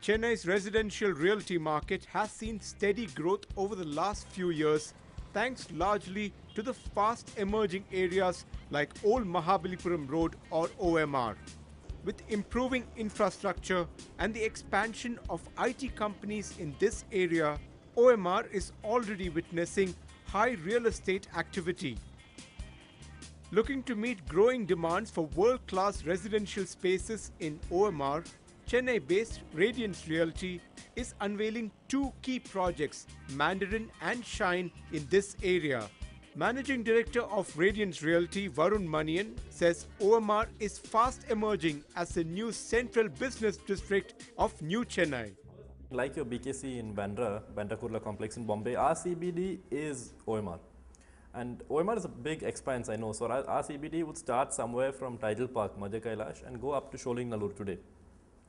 Chennai's residential realty market has seen steady growth over the last few years, thanks largely to the fast emerging areas like Old Mahabalipuram Road or OMR. With improving infrastructure and the expansion of IT companies in this area, OMR is already witnessing high real estate activity. Looking to meet growing demands for world-class residential spaces in OMR, Chennai-based Radiance Realty is unveiling two key projects, Mandarin and Shine, in this area. Managing Director of Radiance Realty, Varun Manian, says OMR is fast emerging as the new central business district of New Chennai. Like your BKC in Bandra Kurla complex in Bombay, our CBD is OMR. And OMR is a big expanse, I know. So our CBD would start somewhere from Tidal Park, Madhya Kailash, and go up to Sholing Nallur today.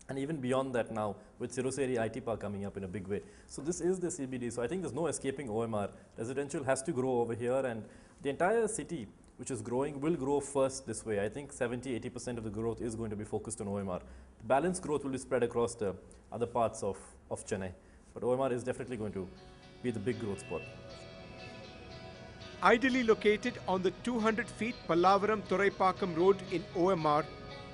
And even beyond that now, with Siruseri IT Park coming up in a big way. So this is the CBD. So I think there's no escaping OMR. Residential has to grow over here, and the entire city, which is growing, will grow first this way. I think 70–80% of the growth is going to be focused on OMR. The balance growth will be spread across the other parts of Chennai. But OMR is definitely going to be the big growth spot. Ideally located on the 200 feet Pallavaram Thoraipakkam Road in OMR,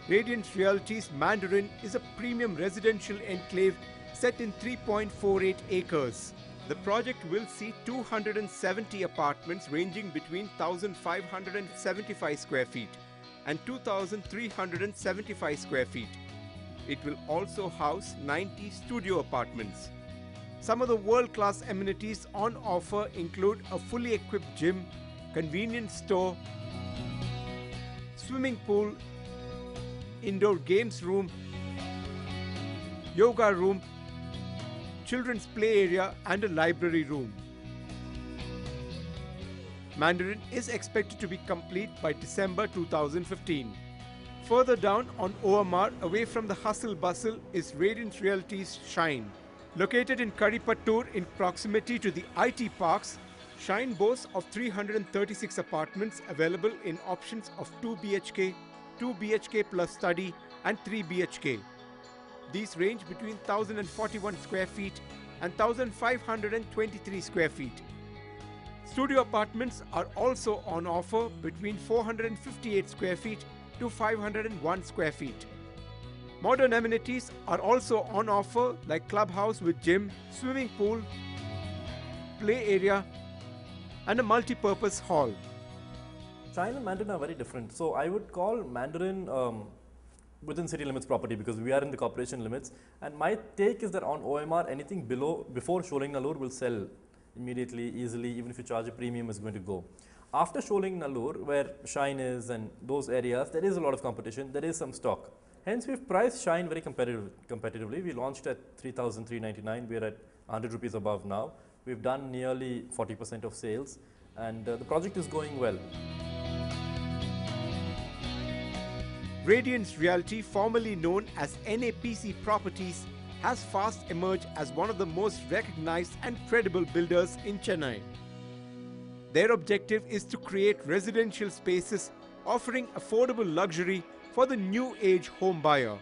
Radiance Realty's Mandarin is a premium residential enclave set in 3.48 acres. The project will see 270 apartments ranging between 1,575 square feet and 2,375 square feet. It will also house 90 studio apartments. Some of the world-class amenities on offer include a fully equipped gym, convenience store, swimming pool, indoor games room, yoga room, children's play area and a library room. Mandarin is expected to be complete by December 2015. Further down on OMR, away from the hustle bustle, is Radiance Realty's Shine. Located in Karipattur in proximity to the IT parks, Shine boasts of 336 apartments available in options of 2 BHK, 2 BHK plus study and 3 BHK. These range between 1,041 square feet and 1,523 square feet. Studio apartments are also on offer between 458 square feet to 501 square feet. Modern amenities are also on offer like clubhouse with gym, swimming pool, play area and a multi-purpose hall. Shine and Mandarin are very different. So I would call Mandarin within city limits property because we are in the corporation limits. And my take is that on OMR, anything before Sholing Nallur will sell immediately, easily, even if you charge a premium is going to go. After Sholing Nallur, where Shine is and those areas, there is a lot of competition, there is some stock. Hence, we've priced Shine very competitively. We launched at 3,399. We're at 100 rupees above now. We've done nearly 40% of sales, and the project is going well. Radiance Realty, formerly known as NAPC Properties, has fast emerged as one of the most recognized and credible builders in Chennai. Their objective is to create residential spaces offering affordable luxury for the new age home buyer.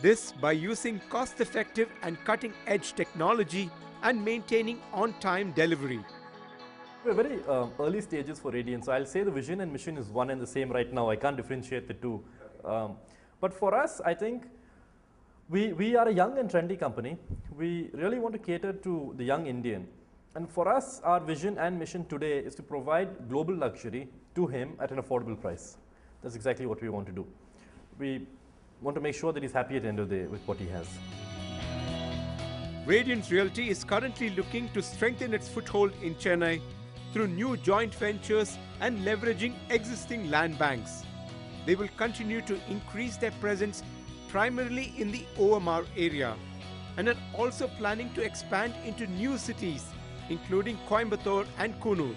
This by using cost-effective and cutting-edge technology and maintaining on-time delivery. We're very early stages for Radiance, so I'll say the vision and mission is one and the same right now. I can't differentiate the two. But for us, I think we are a young and trendy company. We really want to cater to the young Indian. And for us, our vision and mission today is to provide global luxury to him at an affordable price. That's exactly what we want to do. We want to make sure that he's happy at the end of the day with what he has. Radiance Realty is currently looking to strengthen its foothold in Chennai through new joint ventures and leveraging existing land banks. They will continue to increase their presence primarily in the OMR area and are also planning to expand into new cities including Coimbatore and Kunur.